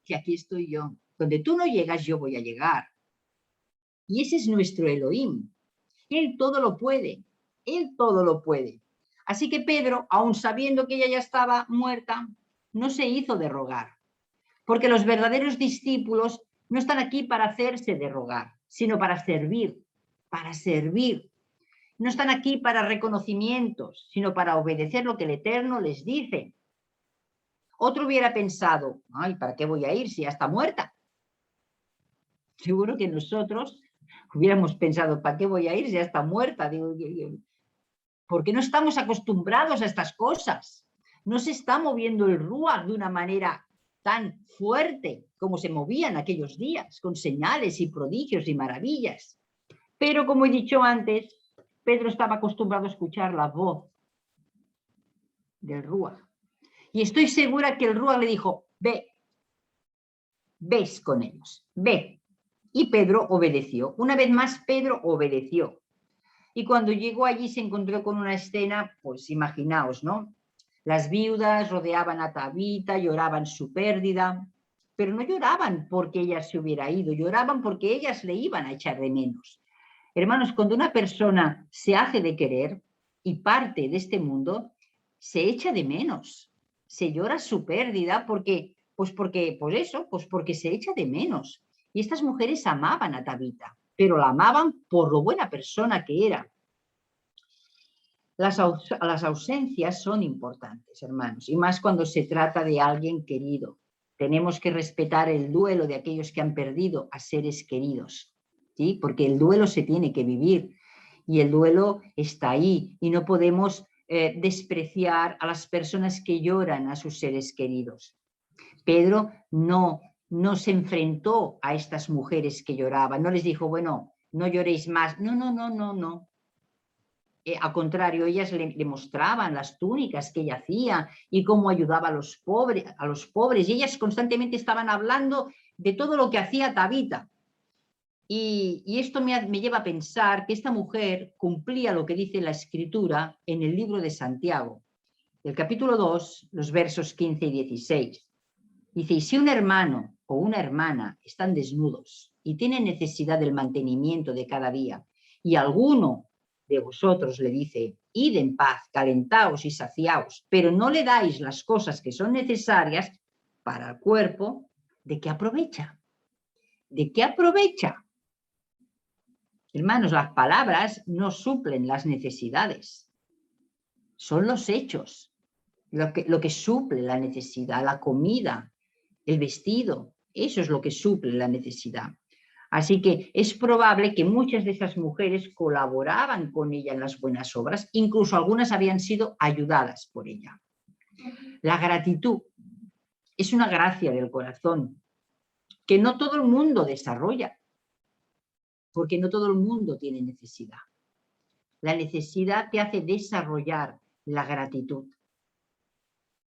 que aquí estoy yo. Donde tú no llegas, yo voy a llegar. Y ese es nuestro Elohim. Él todo lo puede. Él todo lo puede. Así que Pedro, aun sabiendo que ella ya estaba muerta, no se hizo de rogar. Porque los verdaderos discípulos no están aquí para hacerse de rogar, sino para servir, para servir. No están aquí para reconocimientos, sino para obedecer lo que el Eterno les dice. Otro hubiera pensado, ay, ¿para qué voy a ir si ya está muerta? Seguro que nosotros hubiéramos pensado, ¿para qué voy a ir si ya está muerta? Porque no estamos acostumbrados a estas cosas. No se está moviendo el Ruach de una manera tan fuerte como se movía en aquellos días, con señales y prodigios y maravillas. Pero como he dicho antes, Pedro estaba acostumbrado a escuchar la voz del Ruach. Y estoy segura que el Ruach le dijo, ves con ellos, ve. Y Pedro obedeció. Una vez más, Pedro obedeció. Y cuando llegó allí se encontró con una escena, pues imaginaos, ¿no? Las viudas rodeaban a Tabita, lloraban su pérdida, pero no lloraban porque ella se hubiera ido, lloraban porque ellas le iban a echar de menos. Hermanos, cuando una persona se hace de querer y parte de este mundo, se echa de menos, se llora su pérdida porque se echa de menos. Y estas mujeres amaban a Tabita, pero la amaban por lo buena persona que era. Las ausencias son importantes, hermanos, y más cuando se trata de alguien querido. Tenemos que respetar el duelo de aquellos que han perdido a seres queridos, ¿sí? Porque el duelo se tiene que vivir y el duelo está ahí y no podemos despreciar a las personas que lloran a sus seres queridos. Pedro no se enfrentó a estas mujeres que lloraban, no les dijo, bueno, no lloréis más. No. Al contrario, ellas le mostraban las túnicas que ella hacía y cómo ayudaba a los pobres. Y ellas constantemente estaban hablando de todo lo que hacía Tabita. Y esto me lleva a pensar que esta mujer cumplía lo que dice la Escritura en el libro de Santiago, el capítulo 2, los versos 15 y 16. Dice, y si un hermano o una hermana están desnudos y tienen necesidad del mantenimiento de cada día, y alguno de vosotros le dice, id en paz, calentaos y saciaos, pero no le dais las cosas que son necesarias para el cuerpo, ¿de qué aprovecha? ¿De qué aprovecha? Hermanos, las palabras no suplen las necesidades. Son los hechos lo que suple la necesidad, la comida, el vestido, eso es lo que suple la necesidad. Así que es probable que muchas de esas mujeres colaboraban con ella en las buenas obras, incluso algunas habían sido ayudadas por ella. La gratitud es una gracia del corazón que no todo el mundo desarrolla, porque no todo el mundo tiene necesidad. La necesidad te hace desarrollar la gratitud.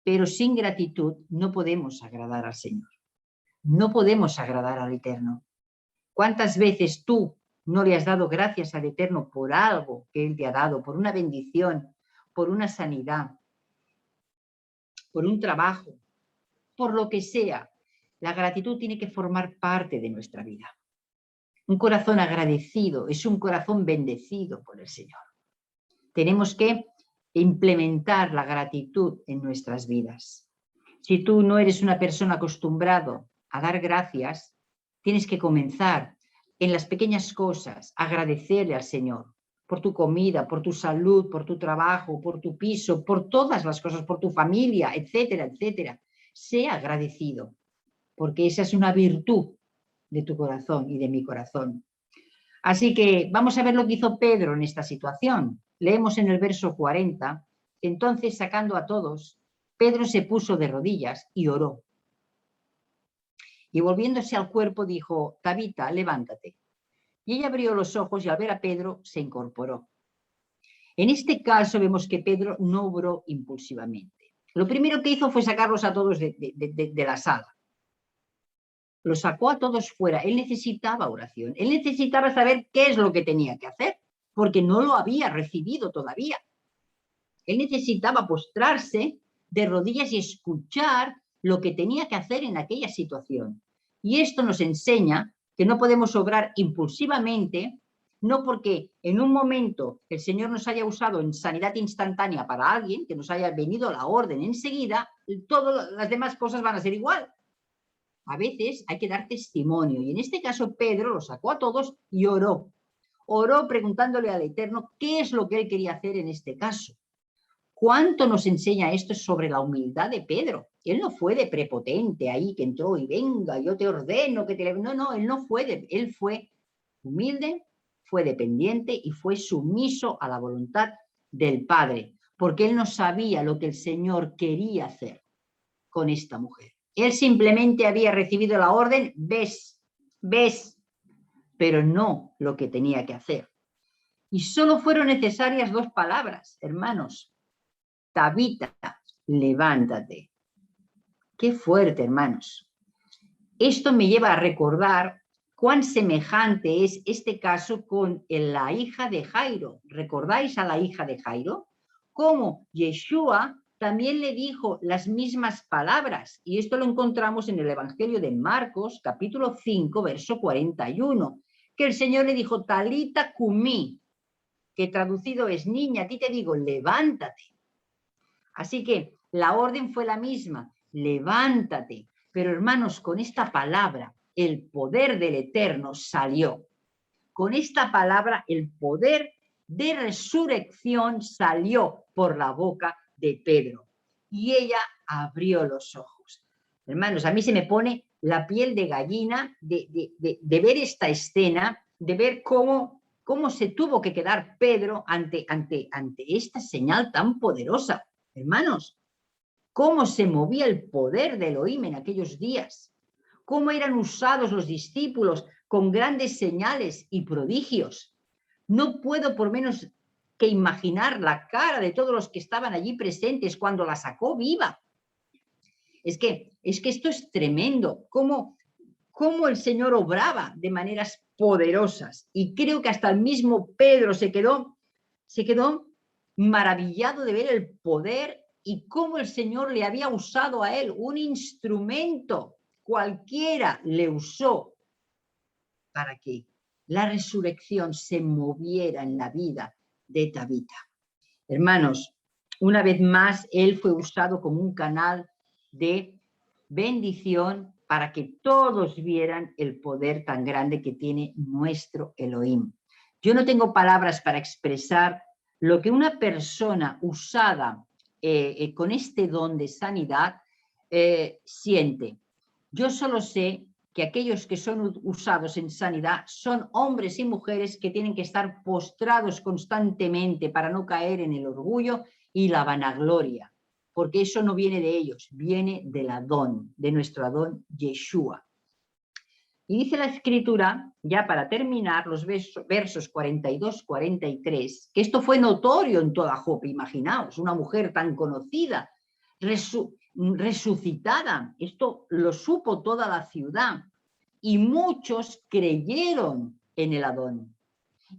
Pero sin gratitud no podemos agradar al Señor. No podemos agradar al Eterno. ¿Cuántas veces tú no le has dado gracias al Eterno por algo que Él te ha dado, por una bendición, por una sanidad, por un trabajo, por lo que sea? La gratitud tiene que formar parte de nuestra vida. Un corazón agradecido es un corazón bendecido por el Señor. Tenemos que implementar la gratitud en nuestras vidas. Si tú no eres una persona acostumbrado a dar gracias, tienes que comenzar en las pequeñas cosas, agradecerle al Señor por tu comida, por tu salud, por tu trabajo, por tu piso, por todas las cosas, por tu familia, etcétera, etcétera. Sea agradecido, porque esa es una virtud de tu corazón y de mi corazón. Así que vamos a ver lo que hizo Pedro en esta situación. Leemos en el verso 40, entonces sacando a todos, Pedro se puso de rodillas y oró. Y volviéndose al cuerpo dijo, Tabita, levántate. Y ella abrió los ojos y al ver a Pedro se incorporó. En este caso vemos que Pedro no obró impulsivamente. Lo primero que hizo fue sacarlos a todos de la sala. Los sacó a todos fuera. Él necesitaba oración. Él necesitaba saber qué es lo que tenía que hacer, porque no lo había recibido todavía. Él necesitaba postrarse de rodillas y escuchar lo que tenía que hacer en aquella situación. Y esto nos enseña que no podemos obrar impulsivamente, no porque en un momento el Señor nos haya usado en sanidad instantánea para alguien, que nos haya venido la orden enseguida, todas las demás cosas van a ser igual. A veces hay que dar testimonio, y en este caso Pedro los sacó a todos y oró. Oró preguntándole al Eterno qué es lo que él quería hacer en este caso. ¿Cuánto nos enseña esto sobre la humildad de Pedro? Él no fue de prepotente ahí que entró y venga, yo te ordeno que te... No, él no fue, él fue humilde, fue dependiente y fue sumiso a la voluntad del Padre, porque él no sabía lo que el Señor quería hacer con esta mujer. Él simplemente había recibido la orden, ves, pero no lo que tenía que hacer. Y solo fueron necesarias 2 palabras, hermanos. Tabita, levántate. Qué fuerte, hermanos. Esto me lleva a recordar cuán semejante es este caso con la hija de Jairo. ¿Recordáis a la hija de Jairo? Cómo Yeshua también le dijo las mismas palabras. Y esto lo encontramos en el Evangelio de Marcos, capítulo 5, verso 41. Que el Señor le dijo, Talita cumí, que traducido es, niña, a ti te digo, levántate. Así que la orden fue la misma, levántate. Pero hermanos, con esta palabra, el poder del Eterno salió. Con esta palabra, el poder de resurrección salió por la boca de Pedro. Y ella abrió los ojos. Hermanos, a mí se me pone la piel de gallina de ver esta escena, de ver cómo se tuvo que quedar Pedro ante esta señal tan poderosa. Hermanos, cómo se movía el poder de Elohim en aquellos días, cómo eran usados los discípulos con grandes señales y prodigios. No puedo por menos que imaginar la cara de todos los que estaban allí presentes cuando la sacó viva. Es que esto es tremendo, cómo el Señor obraba de maneras poderosas. Y creo que hasta el mismo Pedro se quedó maravillado de ver el poder y cómo el Señor le había usado a él, un instrumento cualquiera le usó para que la resurrección se moviera en la vida de Tabita. Hermanos, una vez más, él fue usado como un canal de bendición para que todos vieran el poder tan grande que tiene nuestro Elohim. Yo no tengo palabras para expresar lo que una persona usada con este don de sanidad siente. Yo solo sé que aquellos que son usados en sanidad son hombres y mujeres que tienen que estar postrados constantemente para no caer en el orgullo y la vanagloria, porque eso no viene de ellos, viene del Adón, de nuestro Adón Yeshua. Y dice la Escritura, ya para terminar, los versos 42-43, que esto fue notorio en toda Jope. Imaginaos, una mujer tan conocida, resucitada, esto lo supo toda la ciudad. y muchos creyeron en el Adón.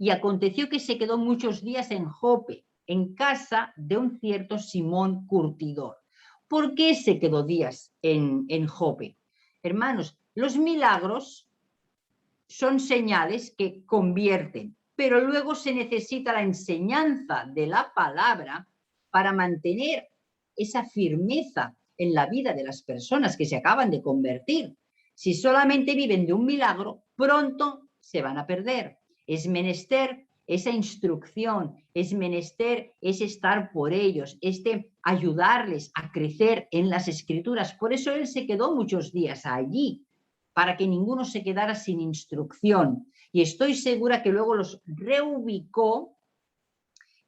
Y aconteció que se quedó muchos días en Jope, en casa de un cierto Simón curtidor. ¿Por qué se quedó días en Jope? Hermanos, los milagros son señales que convierten, pero luego se necesita la enseñanza de la palabra para mantener esa firmeza en la vida de las personas que se acaban de convertir. Si solamente viven de un milagro, pronto se van a perder. Es menester esa instrucción, es menester ese estar por ellos, ayudarles a crecer en las Escrituras. Por eso él se quedó muchos días allí, para que ninguno se quedara sin instrucción. Y estoy segura que luego los reubicó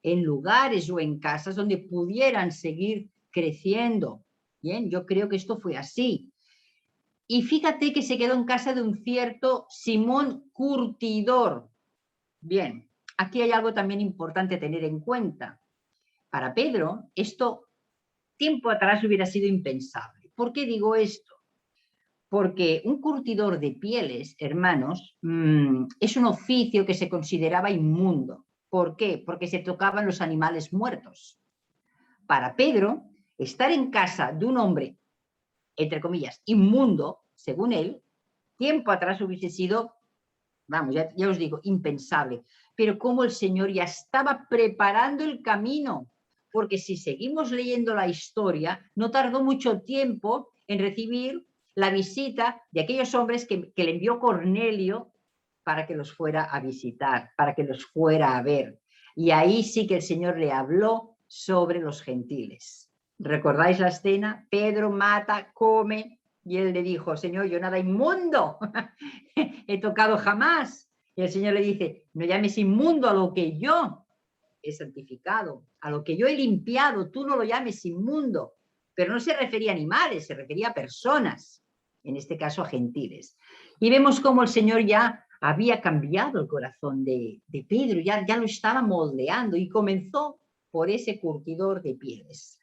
en lugares o en casas donde pudieran seguir creciendo. Bien, yo creo que esto fue así. Y fíjate que se quedó en casa de un cierto Simón curtidor. Bien, aquí hay algo también importante a tener en cuenta. Para Pedro, esto tiempo atrás hubiera sido impensable. ¿Por qué digo esto? Porque un curtidor de pieles, hermanos, es un oficio que se consideraba inmundo. ¿Por qué? Porque se tocaban los animales muertos. Para Pedro, estar en casa de un hombre, entre comillas, inmundo, según él, tiempo atrás hubiese sido, vamos, ya os digo, impensable. Pero como el Señor ya estaba preparando el camino, porque si seguimos leyendo la historia, no tardó mucho tiempo en recibir la visita de aquellos hombres que le envió Cornelio para que los fuera a visitar, para que los fuera a ver. Y ahí sí que el Señor le habló sobre los gentiles. ¿Recordáis la escena? Pedro mata, come, y él le dijo, Señor, yo nada inmundo he tocado jamás. Y el Señor le dice, no llames inmundo a lo que yo he santificado, a lo que yo he limpiado, tú no lo llames inmundo. Pero no se refería a animales, se refería a personas, en este caso a gentiles. Y vemos cómo el Señor ya había cambiado el corazón de Pedro, ya lo estaba moldeando y comenzó por ese curtidor de pieles,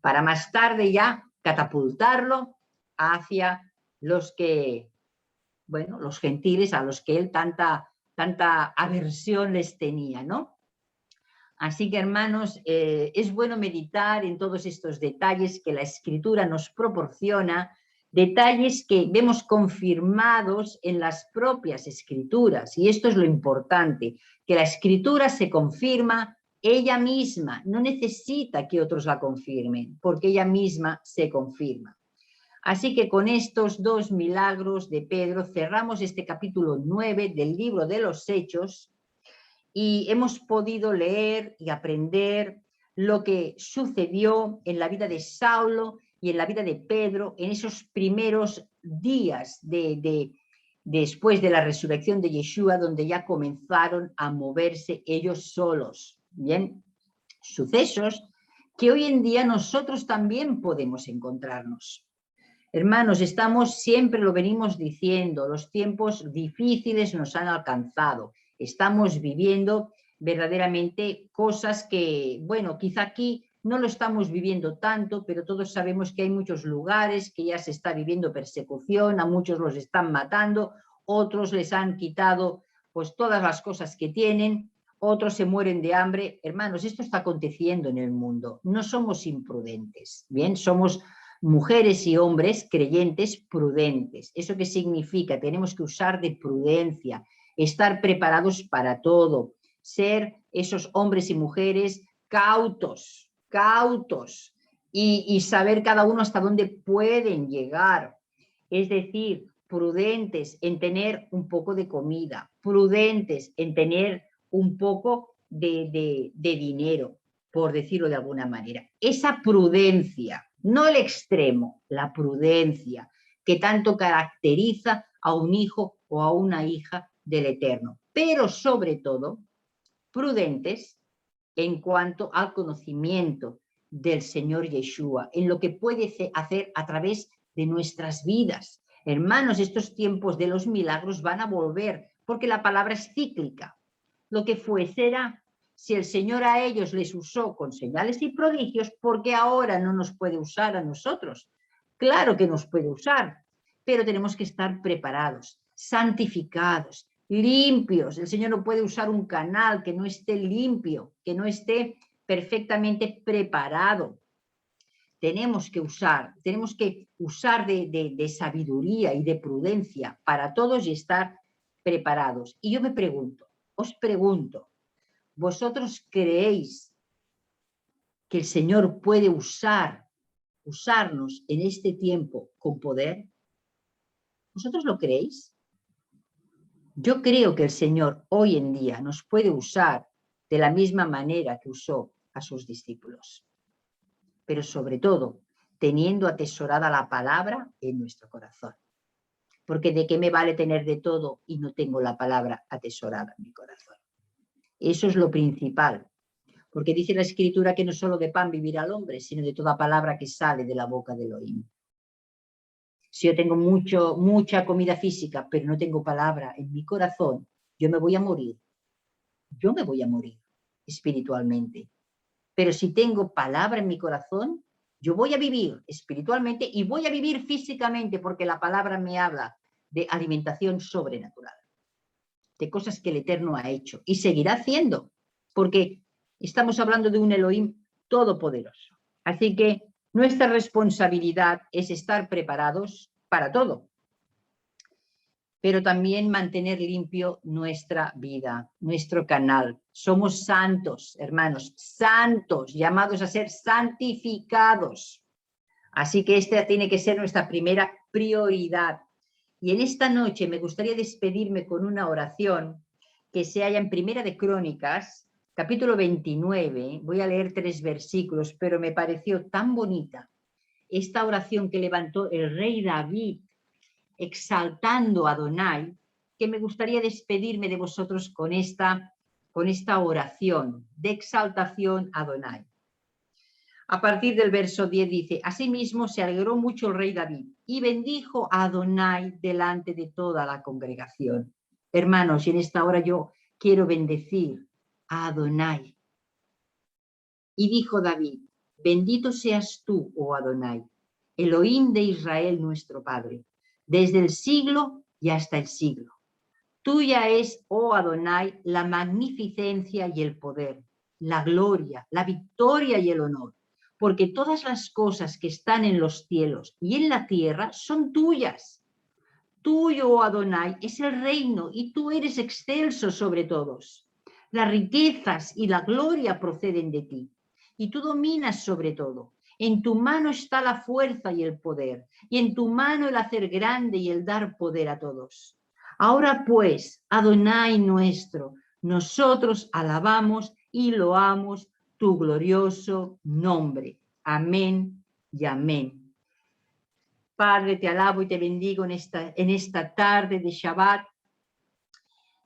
para más tarde ya catapultarlo hacia los que, bueno, los gentiles a los que él tanta aversión les tenía, ¿no? Así que, hermanos, es bueno meditar en todos estos detalles que la Escritura nos proporciona, detalles que vemos confirmados en las propias Escrituras. Y esto es lo importante, que la Escritura se confirma ella misma, no necesita que otros la confirmen, porque ella misma se confirma. Así que con estos dos milagros de Pedro cerramos este capítulo 9 del libro de los Hechos, y hemos podido leer y aprender lo que sucedió en la vida de Saulo y en la vida de Pedro en esos primeros días después de la resurrección de Yeshua, donde ya comenzaron a moverse ellos solos. Bien, sucesos que hoy en día nosotros también podemos encontrarnos. Hermanos, siempre lo venimos diciendo, los tiempos difíciles nos han alcanzado. Estamos viviendo verdaderamente cosas que, bueno, quizá aquí no lo estamos viviendo tanto, pero todos sabemos que hay muchos lugares que ya se está viviendo persecución, a muchos los están matando, otros les han quitado pues todas las cosas que tienen, otros se mueren de hambre. Hermanos, esto está aconteciendo en el mundo. No somos imprudentes, ¿bien? Somos mujeres y hombres creyentes prudentes. ¿Eso qué significa? Tenemos que usar de prudencia, estar preparados para todo, ser esos hombres y mujeres cautos y saber cada uno hasta dónde pueden llegar. Es decir, prudentes en tener un poco de comida, prudentes en tener un poco de dinero, por decirlo de alguna manera. Esa prudencia, no el extremo, la prudencia que tanto caracteriza a un hijo o a una hija del Eterno, pero sobre todo prudentes en cuanto al conocimiento del Señor Yeshua, en lo que puede hacer a través de nuestras vidas. Hermanos, estos tiempos de los milagros van a volver, porque la palabra es cíclica. Lo que fue será. Si el Señor a ellos les usó con señales y prodigios, ¿por qué ahora no nos puede usar a nosotros? Claro que nos puede usar, pero tenemos que estar preparados, santificados, limpios. El Señor no puede usar un canal que no esté limpio, que no esté perfectamente preparado. Tenemos que usar de sabiduría y de prudencia para todos y estar preparados. Y yo me pregunto, os pregunto, ¿vosotros creéis que el Señor puede usarnos en este tiempo con poder? ¿Vosotros lo creéis? Yo creo que el Señor hoy en día nos puede usar de la misma manera que usó a sus discípulos, pero sobre todo teniendo atesorada la palabra en nuestro corazón. Porque ¿de qué me vale tener de todo y no tengo la palabra atesorada en mi corazón? Eso es lo principal. Porque dice la Escritura que no solo de pan vivirá el hombre, sino de toda palabra que sale de la boca de Elohim. Si yo tengo mucha comida física, pero no tengo palabra en mi corazón, yo me voy a morir. Yo me voy a morir espiritualmente. Pero si tengo palabra en mi corazón, yo voy a vivir espiritualmente y voy a vivir físicamente, porque la palabra me habla de alimentación sobrenatural, de cosas que el Eterno ha hecho y seguirá haciendo, porque estamos hablando de un Elohim todopoderoso. Así que nuestra responsabilidad es estar preparados para todo, pero también mantener limpio nuestra vida, nuestro canal. Somos santos, hermanos, santos, llamados a ser santificados. Así que esta tiene que ser nuestra primera prioridad. Y en esta noche me gustaría despedirme con una oración que se halla en Primera de Crónicas, capítulo 29. Voy a leer 3 versículos, pero me pareció tan bonita esta oración que levantó el rey David, exaltando a Adonai, que me gustaría despedirme de vosotros con esta oración de exaltación a Adonai. A partir del verso 10 dice: asimismo se alegró mucho el rey David y bendijo a Adonai delante de toda la congregación. Hermanos, y en esta hora yo quiero bendecir a Adonai. Y dijo David: bendito seas tú, oh Adonai, Elohim de Israel nuestro Padre, desde el siglo y hasta el siglo. Tuya es, oh Adonai, la magnificencia y el poder, la gloria, la victoria y el honor, porque todas las cosas que están en los cielos y en la tierra son tuyas. Tuyo, oh Adonai, es el reino y tú eres excelso sobre todos. Las riquezas y la gloria proceden de ti y tú dominas sobre todo. En tu mano está la fuerza y el poder, y en tu mano el hacer grande y el dar poder a todos. Ahora pues, Adonai nuestro, nosotros alabamos y loamos tu glorioso nombre. Amén y amén. Padre, te alabo y te bendigo en esta tarde de Shabbat.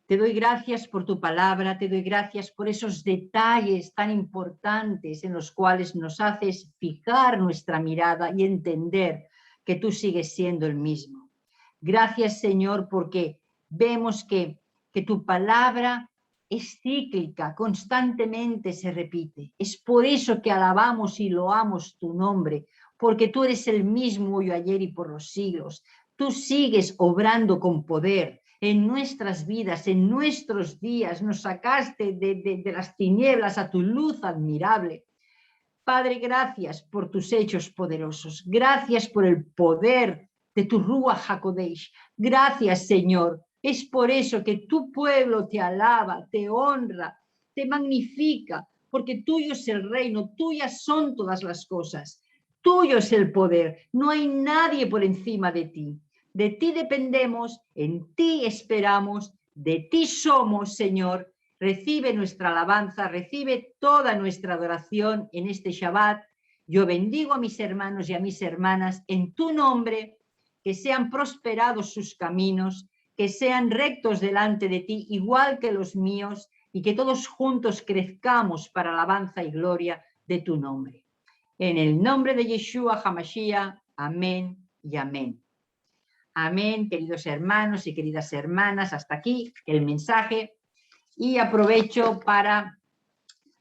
Te doy gracias por tu palabra, te doy gracias por esos detalles tan importantes en los cuales nos haces fijar nuestra mirada y entender que tú sigues siendo el mismo. Gracias, Señor, porque vemos que tu palabra es cíclica, constantemente se repite. Es por eso que alabamos y loamos tu nombre, porque tú eres el mismo hoy, ayer y por los siglos. Tú sigues obrando con poder en nuestras vidas, en nuestros días. Nos sacaste de las tinieblas a tu luz admirable. Padre, gracias por tus hechos poderosos. Gracias por el poder de tu Ruach HaKodesh. Gracias, Señor. Es por eso que tu pueblo te alaba, te honra, te magnifica, porque tuyo es el reino, tuyas son todas las cosas. Tuyo es el poder. No hay nadie por encima de ti. De ti dependemos, en ti esperamos, de ti somos, Señor. Recibe nuestra alabanza, recibe toda nuestra adoración en este Shabbat. Yo bendigo a mis hermanos y a mis hermanas en tu nombre, que sean prosperados sus caminos, que sean rectos delante de ti, igual que los míos, y que todos juntos crezcamos para alabanza y gloria de tu nombre. En el nombre de Yeshua HaMashiach, amén y amén. Amén, queridos hermanos y queridas hermanas, hasta aquí el mensaje. Y aprovecho para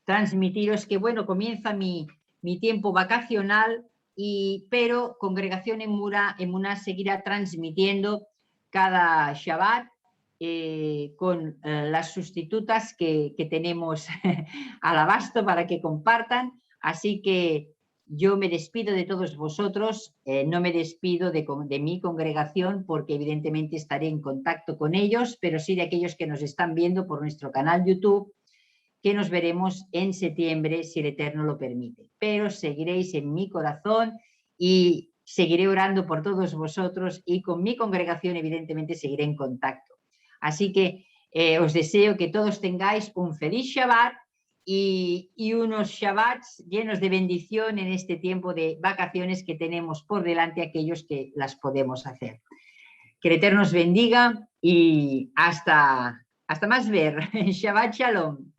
transmitiros que, bueno, comienza mi tiempo vacacional pero Congregación Emuná seguirá transmitiendo cada Shabbat con las sustitutas que tenemos al abasto para que compartan. Así que yo me despido de todos vosotros, no me despido de mi congregación porque evidentemente estaré en contacto con ellos, pero sí de aquellos que nos están viendo por nuestro canal YouTube, que nos veremos en septiembre si el Eterno lo permite. Pero seguiréis en mi corazón y seguiré orando por todos vosotros y con mi congregación evidentemente seguiré en contacto. Así que os deseo que todos tengáis un feliz Shabbat y unos Shabbats llenos de bendición en este tiempo de vacaciones que tenemos por delante aquellos que las podemos hacer. Que el Eterno os bendiga y hasta más ver. Shabbat Shalom.